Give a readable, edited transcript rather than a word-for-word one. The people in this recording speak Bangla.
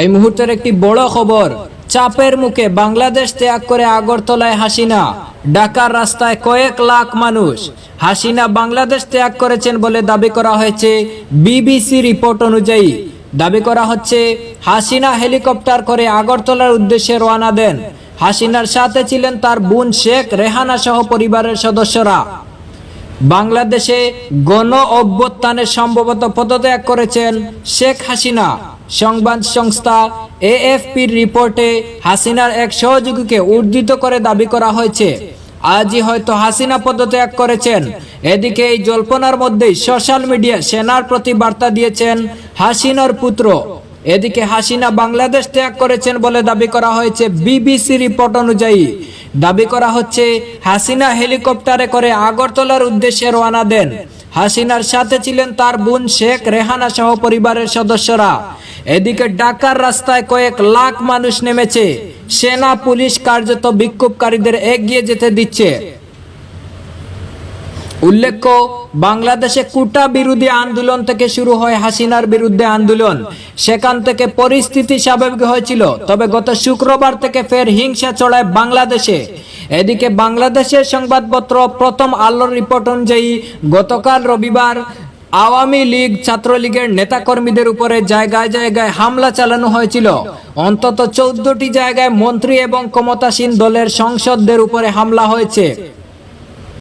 এই মুহূর্তের একটি বড় খবর, চাপের মুখে বাংলাদেশ ত্যাগ করে আগরতলায় হাসিনা। ঢাকার রাস্তায় কয়েক লাখ মানুষ। হাসিনা বাংলাদেশ ত্যাগ করেছেন বলে দাবি করা হয়েছে। বিবিসি রিপোর্ট অনুযায়ী দাবি করা হচ্ছে হাসিনা হেলিকপ্টার করে আগরতলার উদ্দেশ্যে রওনা দেন। হাসিনার সাথে ছিলেন তার বোন শেখ রেহানা সহ পরিবারের সদস্যরা। বাংলাদেশে গণ অভ্যুত্থানে সম্ভবত পদত্যাগ করেছেন শেখ হাসিনা। সংবাদ সংস্থা এএফপির রিপোর্টে হাসিনার এক সহযোগীকে উদ্ধৃত করে দাবি করা হয়েছে আজই হয়তো হাসিনা পদত্যাগ করেছেন। এদিকে এই জল্পনার মধ্যেই সোশ্যাল মিডিয়া সেনার প্রতি বার্তা দিয়েছেন হাসিনার পুত্র। এদিকে হাসিনা বাংলাদেশ ত্যাগ করেছেন বলে দাবি করা হয়েছে। বিবিসি রিপোর্ট অনুযায়ী দাবি করা হচ্ছে হাসিনা হেলিকপ্টারে করে আগরতলার উদ্দেশ্যে রওনা দেন। হাসিনার সাথে ছিলেন তার বোন শেখ রেহানা সহ পরিবারের সদস্যরা। এদিকে ঢাকার রাস্তায় কয়েক লাখ মানুষ নেমেছে। সেনা পুলিশ কার্যত বিক্ষোভকারীদের এগিয়ে যেতে দিচ্ছে। উল্লেখ্য, বাংলাদেশে কোটা বিরোধী আন্দোলন থেকে শুরু হয় হাসিনার বিরুদ্ধে আন্দোলন। সেখান থেকে পরিস্থিতি স্বাভাবিক হয়েছিল, তবে গত শুক্রবার থেকে ফের হিংসা ছড়ায় বাংলাদেশে। এদিকে বাংলাদেশের সংবাদপত্র প্রথম আলোর রিপোর্ট অনুযায়ী গতকাল রবিবার আওয়ামী লীগ ছাত্রলীগের নেতাকর্মীদের উপরে জায়গায় জায়গায় হামলা চালানো হয়েছিল। অন্তত 14টি জায়গায় মন্ত্রী এবং ক্ষমতাসীন দলের সংসদদের উপরে হামলা হয়েছে।